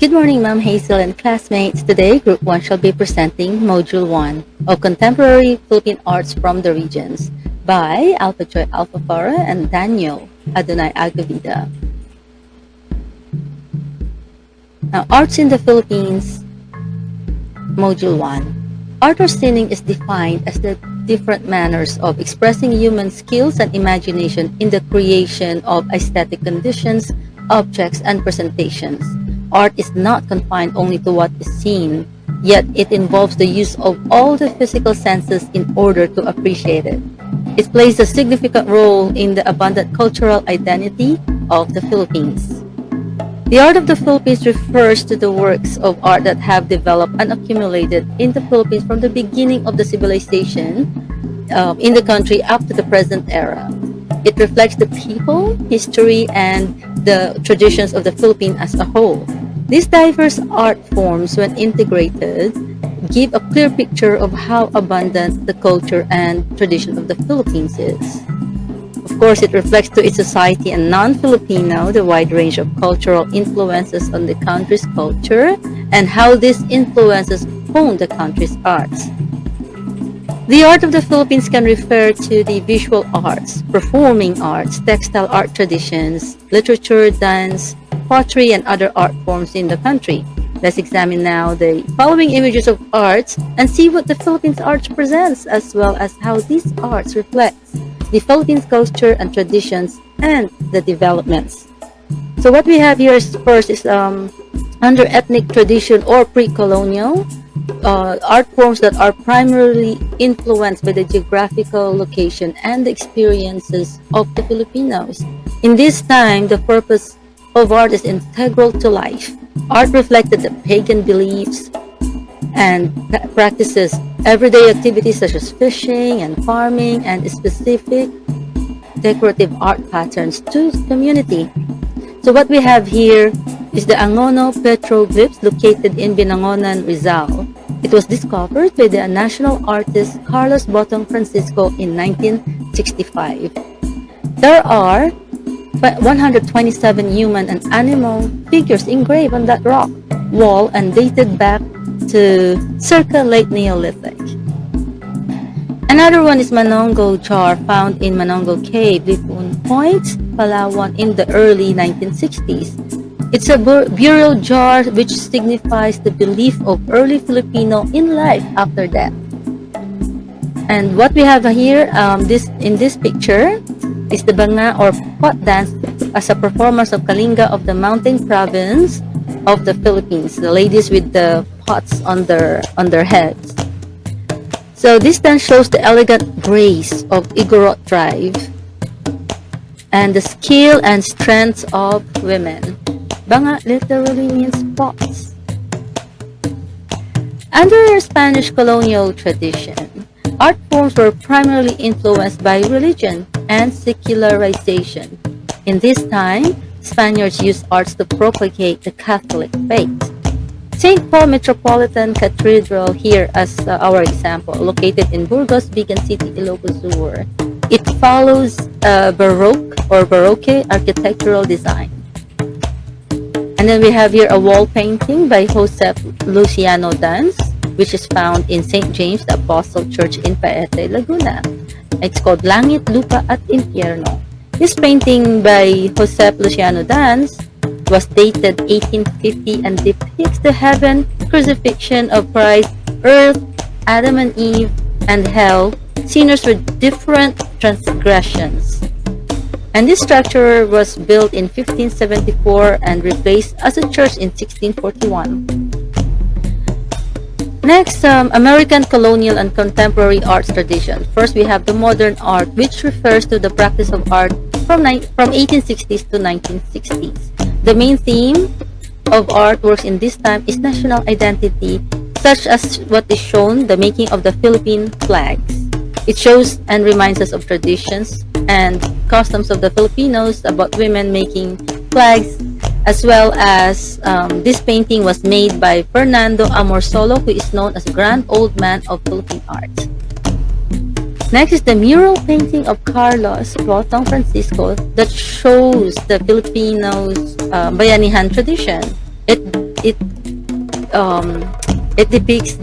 Good morning, Ma'am Hazel and classmates. Today, Group 1 shall be presenting Module 1 of Contemporary Philippine Arts from the Regions by Alfafara and Daniel Adonai Agovida. Now, Arts in the Philippines, Module 1. Art or scening is defined as the different manners of expressing human skills and imagination in the creation of aesthetic conditions, objects, and presentations. Art is not confined only to what is seen, yet it involves the use of all the physical senses in order to appreciate it. It plays a significant role in the abundant cultural identity of the Philippines. The art of the Philippines refers to the works of art that have developed and accumulated in the Philippines from the beginning of the civilization in the country up to the present era. It reflects the people, history, and the traditions of the Philippines as a whole. These diverse art forms, when integrated, give a clear picture of how abundant the culture and tradition of the Philippines is. Of course, it reflects to its society and non-Filipino the wide range of cultural influences on the country's culture and how these influences hone the country's arts. The art of the Philippines can refer to the visual arts, performing arts, textile art traditions, literature, dance, pottery, and other art forms in the country. Let's examine now the following images of arts and see what the Philippines arts presents, as well as how these arts reflects the Philippines culture and traditions and the developments. So what we have here is first is under ethnic tradition or pre-colonial art forms that are primarily influenced by the geographical location and the experiences of the Filipinos. In this time, the purpose of art is integral to life. Art reflected the pagan beliefs and practices, everyday activities such as fishing and farming, and specific decorative art patterns to the community. So what we have here is the Angono petroglyphs located in Binangonan, Rizal. It was discovered by the national artist Carlos Botong Francisco in 1965. There are 127 human and animal figures engraved on that rock wall and dated back to circa late Neolithic. Another one is Manongo jar found in Manongo Cave, Lipun Point, Palawan in the early 1960s. It's a burial jar which signifies the belief of early Filipino in life after death. And what we have here in this picture is the banga or pot dance as a performance of Kalinga of the mountain province of the Philippines. The ladies with the pots on their heads. So this dance shows the elegant grace of Igorot tribe and the skill and strength of women. Banga literally means pots. Under Spanish colonial tradition, art forms were primarily influenced by religion and secularization. In this time, Spaniards used arts to propagate the Catholic faith. St. Paul Metropolitan Cathedral here as our example, located in Burgos, Bigan City, Ilocos Sur. It follows Baroque or Baroque architectural design. And then we have here a wall painting by Josep Luciano Dans, which is found in St. James the Apostle Church in Paete, Laguna. It's called Langit, Lupa at Infierno. This painting by Josep Luciano Dans was dated 1850 and depicts the heaven, crucifixion of Christ, earth, Adam and Eve, and hell, sinners with different transgressions. And this structure was built in 1574 and replaced as a church in 1641. Next, American colonial and contemporary arts tradition. First, we have the modern art, which refers to the practice of art from 1860s to 1960s. The main theme of artworks in this time is national identity, such as what is shown, the making of the Philippine flags. It shows and reminds us of traditions and customs of the Filipinos about women making flags, as well as this painting was made by Fernando Amorsolo, who is known as a grand old man of Philippine art. Next is the mural painting of Carlos Botong Francisco that shows the Filipinos' bayanihan tradition. It it depicts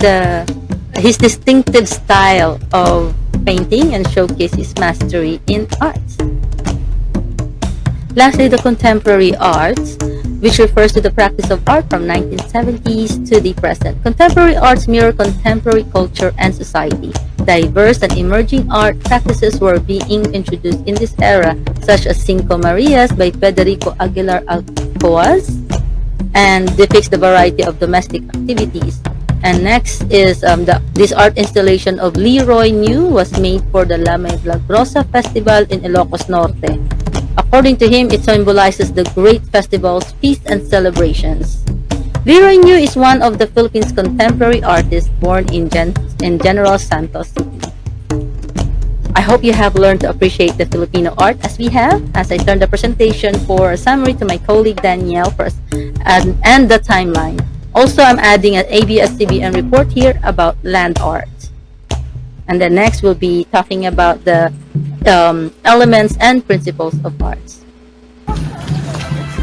his distinctive style of painting and showcases mastery in arts. Lastly, the contemporary arts, which refers to the practice of art from 1970s to the present. Contemporary arts mirror contemporary culture and society. Diverse and emerging art practices were being introduced in this era, such as Cinco Marias by Federico Aguilar Alcoaz, and depicts the variety of domestic activities. And next is this art installation of Leroy New was made for the La Milagrosa Festival in Ilocos Norte. According to him, it symbolizes the great festivals, feasts, and celebrations. Leroy New is one of the Philippines' contemporary artists born in General Santos City. I hope you have learned to appreciate the Filipino art as we have, as I turn the presentation for a summary to my colleague Danielle first, and the timeline. Also, I'm adding an ABS-CBN report here about land art. And then next we'll be talking about the elements and principles of arts.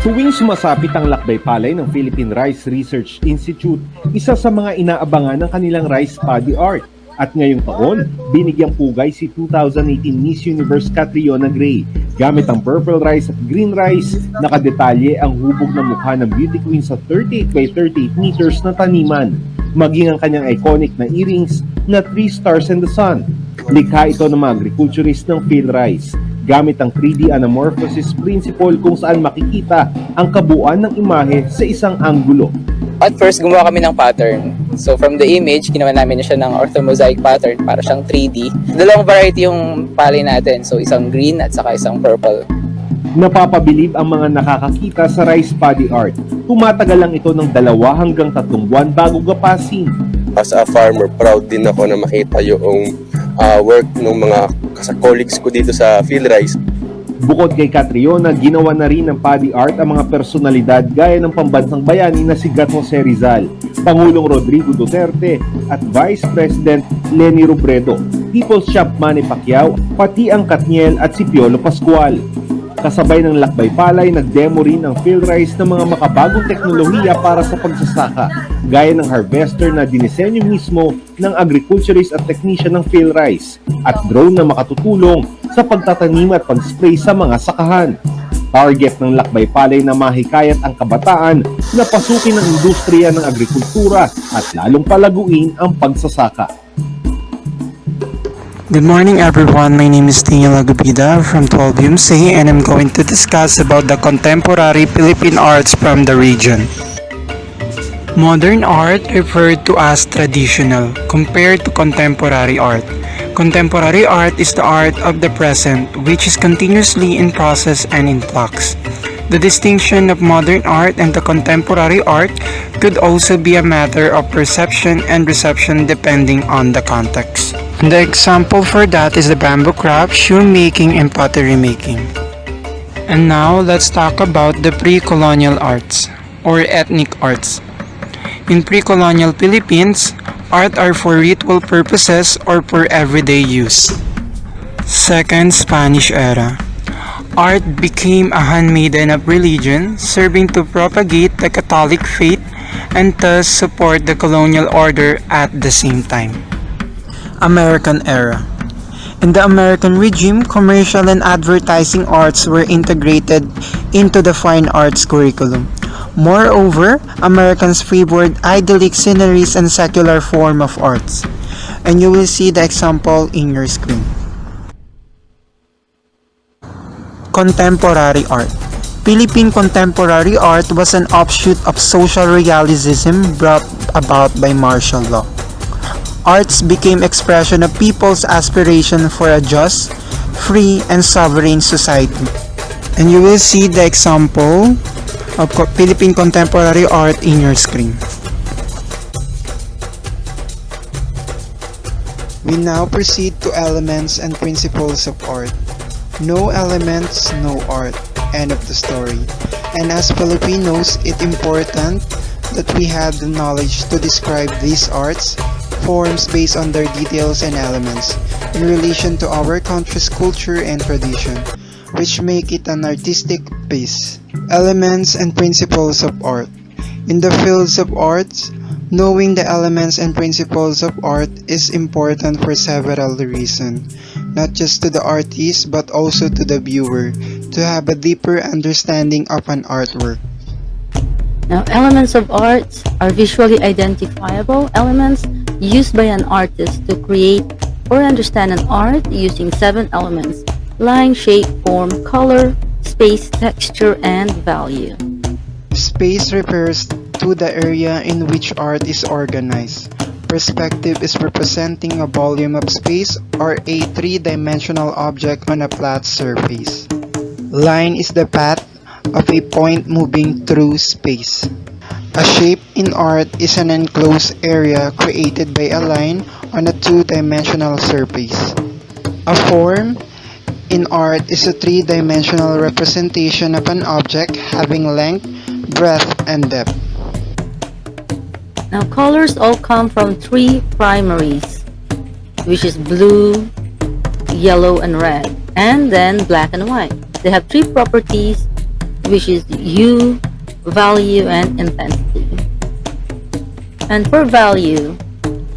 Tuwing sumasapit ang lakbay-palay ng Philippine Rice Research Institute, isa sa mga inaabangan ng kanilang rice paddy art. At ngayong taon, binigyang pugay si 2018 Miss Universe Catriona Gray. Gamit ang purple rice at green rice, nakadetalye ang hubog na mukha ng beauty queen sa 38 by 38 meters na taniman. Maging ang kanyang iconic na earrings na 3 stars in the sun. Likha ito ng mga agriculturist ng PhilRice. Gamit ang 3D anamorphosis principle kung saan makikita ang kabuuan ng imahe sa isang anggulo. At first, gumawa kami ng pattern. So from the image, ginawa namin na siya ng orthomosaic pattern para siyang 3D. Dalawang variety yung palay natin. So isang green at saka isang purple. Napapabilib ang mga nakakakita sa rice paddy art. Tumatagal lang ito ng 2 hanggang 3 buwan bago gapasin. As a farmer, proud din ako na makita yung work ng mga colleagues ko dito sa PhilRice. Bukod kay Catriona, ginawa na rin ng paddy art ang mga personalidad gaya ng pambansang bayani na si Gat Jose Rizal, Pangulong Rodrigo Duterte at Vice President Leni Robredo, People's Champ Manny Pacquiao, pati ang Katniel at si Piolo Pascual. Kasabay ng lakbay-palay, nag-demo rin ang PhilRice ng mga makabagong teknolohiya para sa pagsasaka, gaya ng harvester na dinisenyo mismo ng agriculturist at technician ng PhilRice at drone na makatutulong sa pagtatanim at pag-spray sa mga sakahan. Target ng lakbay-palay na mahikayat ang kabataan na pasukin ang industriya ng agrikultura at lalong palaguin ang pagsasaka. Good morning everyone, my name is Agovida from 12 UMC and I'm going to discuss about the contemporary Philippine arts from the region. Modern art referred to as traditional compared to contemporary art. Contemporary art is the art of the present which is continuously in process and in flux. The distinction of modern art and the contemporary art could also be a matter of perception and reception depending on the context. The example for that is the bamboo craft, shoemaking, and pottery making. And now let's talk about the pre-colonial arts or ethnic arts. In pre-colonial Philippines, art are for ritual purposes or for everyday use. Second Spanish era. Art became a handmaiden of religion, serving to propagate the Catholic faith and thus support the colonial order at the same time. American era. In the American regime, commercial and advertising arts were integrated into the fine arts curriculum. Moreover, Americans favored idyllic sceneries and secular form of arts. And you will see the example in your screen. Contemporary art. Philippine contemporary art was an offshoot of social realism brought about by martial law. Arts became expression of people's aspiration for a just, free, and sovereign society. And you will see the example of Philippine contemporary art in your screen. We now proceed to elements and principles of art. No elements, no art. End of the story. And as Filipinos, it's important that we have the knowledge to describe these arts forms based on their details and elements in relation to our country's culture and tradition, which make it an artistic piece. Elements and principles of art. In the fields of arts, Knowing the elements and principles of art is important for several reasons, not just to the artist but also to the viewer, to have a deeper understanding of an artwork. Now, elements of art are visually identifiable elements used by an artist to create or understand an art using 7 elements: line, shape, form, color, space, texture, and value. Space refers to the area in which art is organized. Perspective is representing a volume of space or a three-dimensional object on a flat surface. Line is the path of a point moving through space. A shape in art is an enclosed area created by a line on a two-dimensional surface. A form in art is a three-dimensional representation of an object having length, breadth, and depth. Now, colors all come from 3 primaries, which is blue, yellow, and red, and then black and white. They have 3 properties, which is hue, value, and intensity. And for value,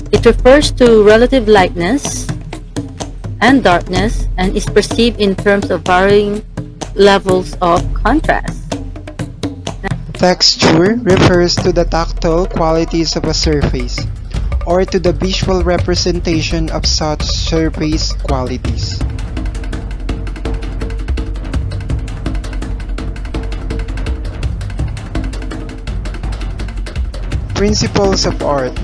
it refers to relative lightness and darkness and is perceived in terms of varying levels of contrast. Texture refers to the tactile qualities of a surface, or to the visual representation of such surface qualities. Principles of art: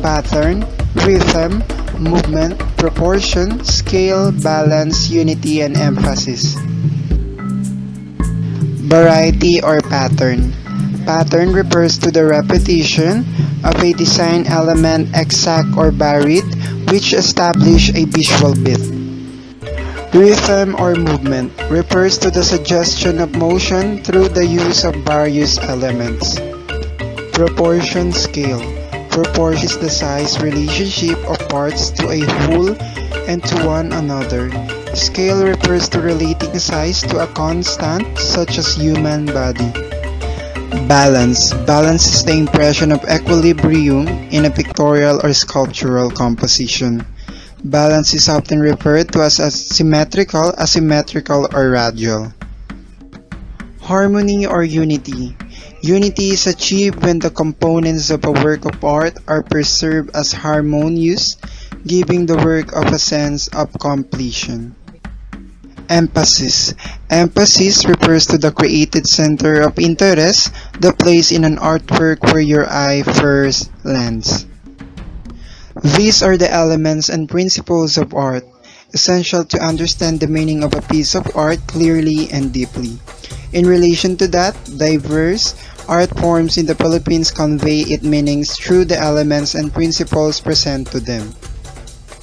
pattern, rhythm, movement, proportion, scale, balance, unity, and emphasis. Variety or pattern. Pattern refers to the repetition of a design element, exact or varied, which establish a visual bit. Rhythm or movement refers to the suggestion of motion through the use of various elements. Proportion scale. Proportion is the size relationship of parts to a whole and to one another. Scale refers to relating size to a constant such as human body. Balance. Balance is the impression of equilibrium in a pictorial or sculptural composition. Balance is often referred to as symmetrical, asymmetrical, or radial. Harmony or unity. Unity is achieved when the components of a work of art are preserved as harmonious, giving the work of a sense of completion. Emphasis. Emphasis refers to the created center of interest, the place in an artwork where your eye first lands. These are the elements and principles of art, essential to understand the meaning of a piece of art clearly and deeply. In relation to that, diverse art forms in the Philippines convey its meanings through the elements and principles present to them.